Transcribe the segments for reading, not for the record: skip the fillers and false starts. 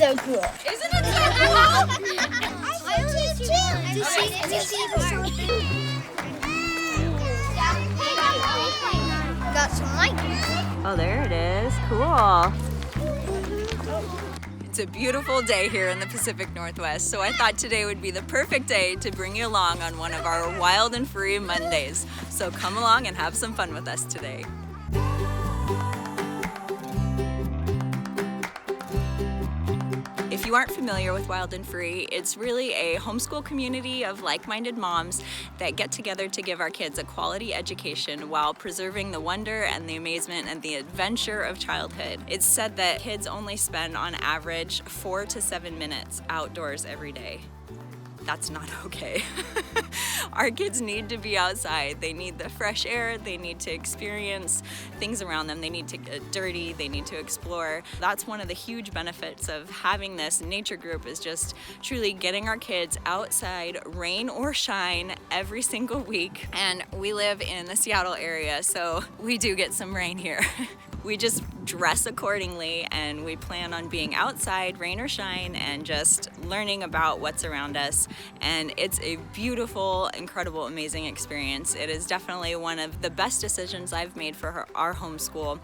so cool. Isn't it so cool? I want to see got some light. Oh, there it is. Cool. It's a beautiful day here in the Pacific Northwest, so I thought today would be the perfect day to bring you along on one of our Wild and Free Mondays. So come along and have some fun with us today. If you aren't familiar with Wild and Free, it's really a homeschool community of like-minded moms that get together to give our kids a quality education while preserving the wonder and the amazement and the adventure of childhood. It's said that kids only spend on average 4 to 7 minutes outdoors every day. That's not okay. Our kids need to be outside. They need the fresh air. They need to experience things around them. They need to get dirty. They need to explore. That's one of the huge benefits of having this nature group, is just truly getting our kids outside, rain or shine, every single week. And we live in the Seattle area, so we do get some rain here. We just dress accordingly, and we plan on being outside, rain or shine, and just learning about what's around us. And it's a beautiful, incredible, amazing experience. It is definitely one of the best decisions I've made for our homeschool,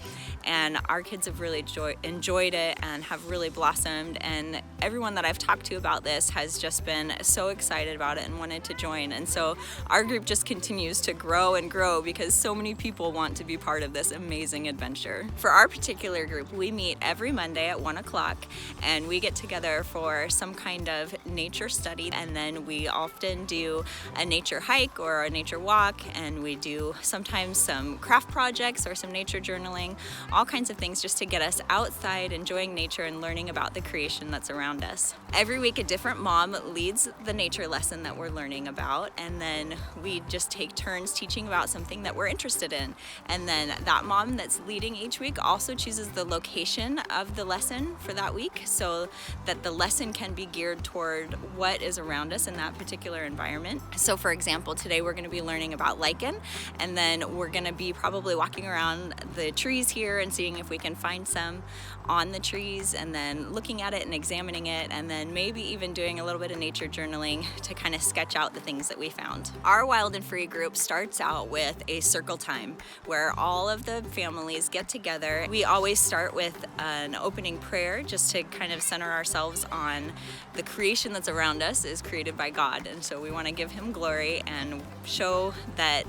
and our kids have really enjoyed it and have really blossomed. And everyone that I've talked to about this has just been so excited about it and wanted to join. And so our group just continues to grow and grow because so many people want to be part of this amazing adventure. For our particular group, we meet every Monday at 1 o'clock, and we get together for some kind of nature study, and then we often do a nature hike or a nature walk, and we do sometimes some craft projects or some nature journaling, all kinds of things just to get us outside, enjoying nature and learning about the creation that's around us. Every week a different mom leads the nature lesson that we're learning about, and then we just take turns teaching about something that we're interested in. And then that mom that's leading each week also chooses the location of the lesson for that week, so that the lesson can be geared toward what is around us in that particular environment. So for example, today we're going to be learning about lichen, and then we're going to be probably walking around the trees here and seeing if we can find some on the trees, and then looking at it and examining it, and then maybe even doing a little bit of nature journaling to kind of sketch out the things that we found. Our Wild and Free group starts out with a circle time where all of the families get together. We always start with an opening prayer just to kind of center ourselves on the creation that's around us is created by God, and so we want to give Him glory and show that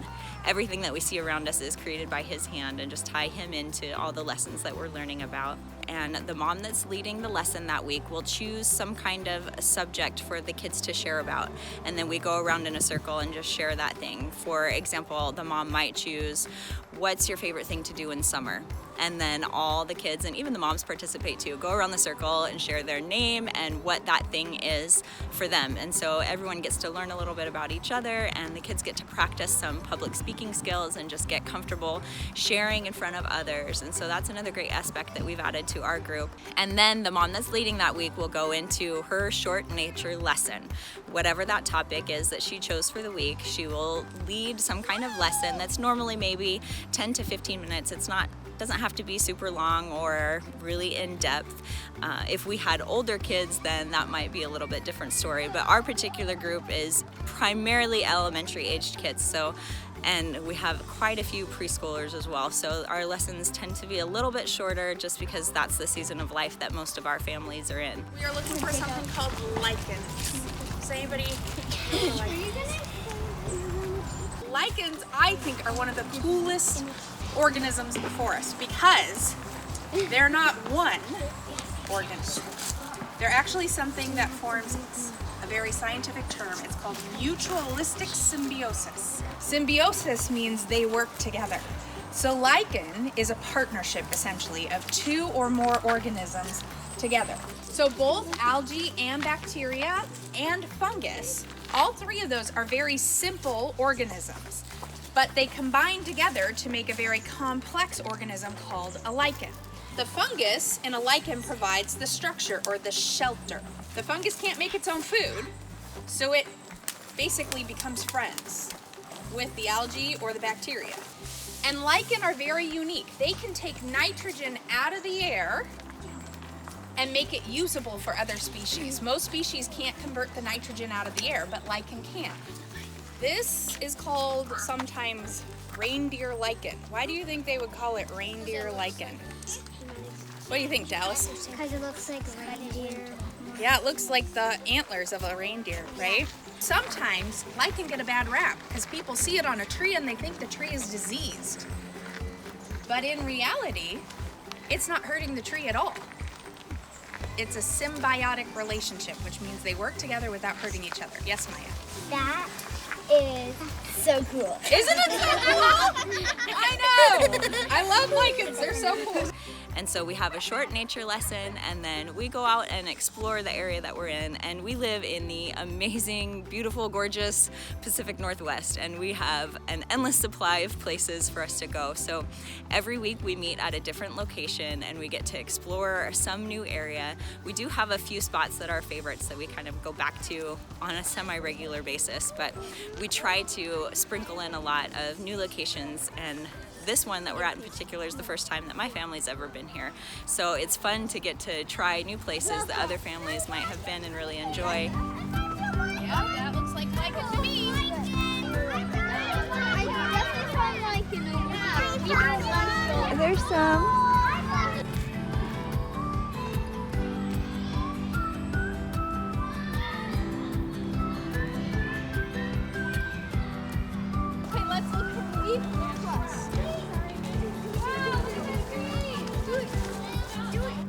everything that we see around us is created by His hand, and just tie Him into all the lessons that we're learning about. And the mom that's leading the lesson that week will choose some kind of subject for the kids to share about, and then we go around in a circle and just share that thing. For example, the mom might choose, what's your favorite thing to do in summer? And then all the kids, and even the moms participate too, go around the circle and share their name and what that thing is for them. And so everyone gets to learn a little bit about each other, and the kids get to practice some public speaking skills and just get comfortable sharing in front of others. And so that's another great aspect that we've added to our group. And then the mom that's leading that week will go into her short nature lesson. Whatever that topic is that she chose for the week, she will lead some kind of lesson that's normally maybe 10 to 15 minutes. Doesn't have to be super long or really in depth. If we had older kids, then that might be a little bit different story. But our particular group is primarily elementary aged kids. And we have quite a few preschoolers as well. So our lessons tend to be a little bit shorter just because that's the season of life that most of our families are in. We are looking for something called lichens. Does anybody know lichens? Lichens, I think, are one of the coolest organisms in the forest because they're not one organism. They're actually something that forms a very scientific term. It's called mutualistic symbiosis. Symbiosis means they work together. So lichen is a partnership, essentially, of 2 or more organisms together. So both algae and bacteria and fungus, all 3 of those are very simple organisms, but they combine together to make a very complex organism called a lichen. The fungus in a lichen provides the structure or the shelter. The fungus can't make its own food, so it basically becomes friends with the algae or the bacteria. And lichen are very unique. They can take nitrogen out of the air and make it usable for other species. Most species can't convert the nitrogen out of the air, but lichen can. This is called sometimes reindeer lichen. Why do you think they would call it reindeer lichen? What do you think, Dallas? Because it looks like reindeer. Yeah, it looks like the antlers of a reindeer, right? Sometimes lichen get a bad rap because people see it on a tree and they think the tree is diseased. But in reality, it's not hurting the tree at all. It's a symbiotic relationship, which means they work together without hurting each other. Yes, Maya? That is so cool. Isn't it so cool? I know. I love lichens. They're so cool. And so we have a short nature lesson, and then we go out and explore the area that we're in. And we live in the amazing, beautiful, gorgeous Pacific Northwest, and we have an endless supply of places for us to go. So every week we meet at a different location and we get to explore some new area. We do have a few spots that are favorites that we kind of go back to on a semi-regular basis, but we try to sprinkle in a lot of new locations, and this one that we're at in particular is the first time that my family's ever been here. So it's fun to get to try new places that other families might have been and really enjoy. Yeah, that looks like lichen to me. I definitely find lichen. There's some. Okay, let's look for the leaf plus.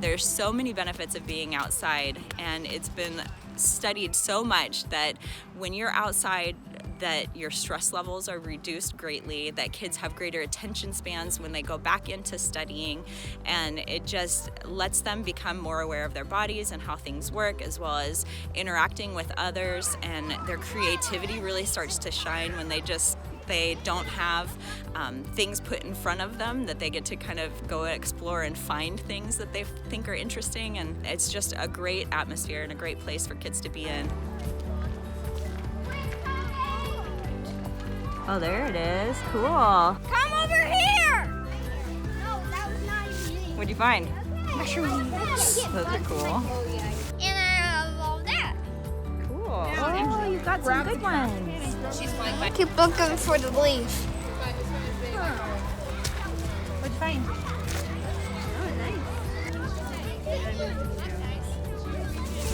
There's so many benefits of being outside, and it's been studied so much that when you're outside, that your stress levels are reduced greatly, that kids have greater attention spans when they go back into studying, and it just lets them become more aware of their bodies and how things work, as well as interacting with others, and their creativity really starts to shine when they don't have things put in front of them, that they get to kind of go explore and find things that they think are interesting, and it's just a great atmosphere and a great place for kids to be in. Oh, there it is. Cool. Come over here! No, that was not even me. What'd you find? Mushrooms. Those are cool. And I have all that. Cool. Oh, you've got some good ones. She's flying by. Keep looking for the leaf. What'd you find?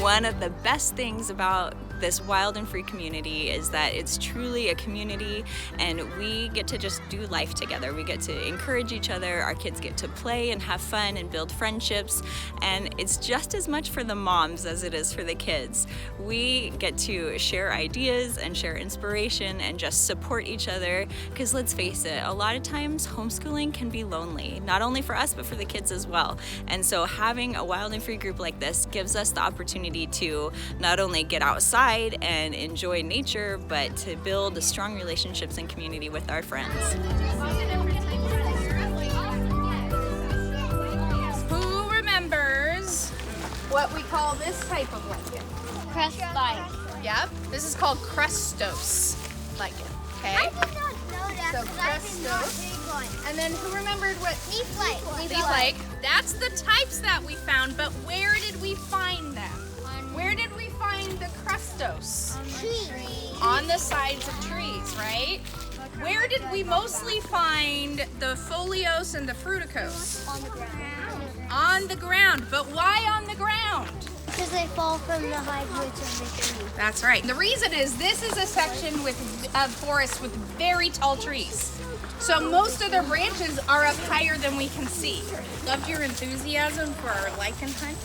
One of the best things about this wild and free community is that it's truly a community, and we get to just do life together. We get to encourage each other, our kids get to play and have fun and build friendships, and it's just as much for the moms as it is for the kids. We get to share ideas and share inspiration and just support each other, because let's face it, a lot of times homeschooling can be lonely, not only for us but for the kids as well. And so having a wild and free group like this gives us the opportunity to not only get outside and enjoy nature, but to build strong relationships and community with our friends. Who remembers what we call this type of lichen? Crust spike. Yep, this is called crustose lichen, okay? I did not know that. So 'Cause I did not crustose. dig one. And then who remembered what Leaf leaf-like? That's the types that we found, but where did we find them? Where did we find the crustose? Tree. On the sides of trees, right? Where did we mostly find the foliose and the fruticose? On the ground. On the ground, but why on the ground? Because they fall from the high roots of the tree. That's right. The reason is this is a section of forest with very tall trees. So most of their branches are up higher than we can see. Loved your enthusiasm for our lichen hunt.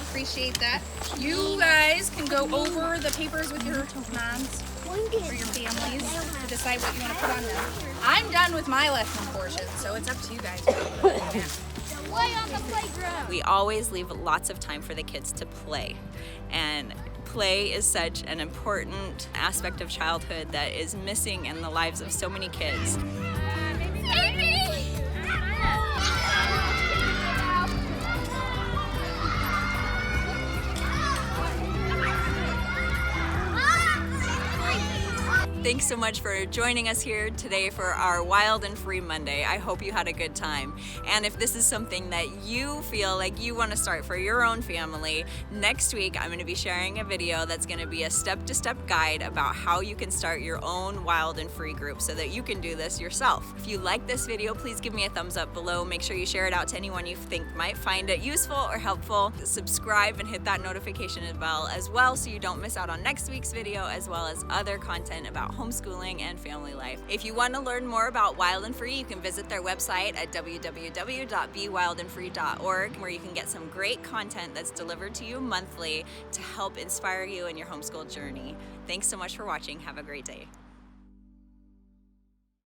Appreciate that. You guys can go over the papers with your moms or your families to decide what you want to put on them. I'm done with my lesson portion, so it's up to you guys. Play on the playground. We always leave lots of time for the kids to play, and play is such an important aspect of childhood that is missing in the lives of so many kids. Thank Thanks so much for joining us here today for our Wild and Free Monday. I hope you had a good time. And if this is something that you feel like you want to start for your own family, next week I'm going to be sharing a video that's going to be a step-to-step guide about how you can start your own Wild and Free group so that you can do this yourself. If you like this video, please give me a thumbs up below. Make sure you share it out to anyone you think might find it useful or helpful. Subscribe and hit that notification bell as well so you don't miss out on next week's video, as well as other content about homeschooling and family life. If you want to learn more about Wild and Free, you can visit their website at www.bewildandfree.org, where you can get some great content that's delivered to you monthly to help inspire you in your homeschool journey. Thanks so much for watching. Have a great day.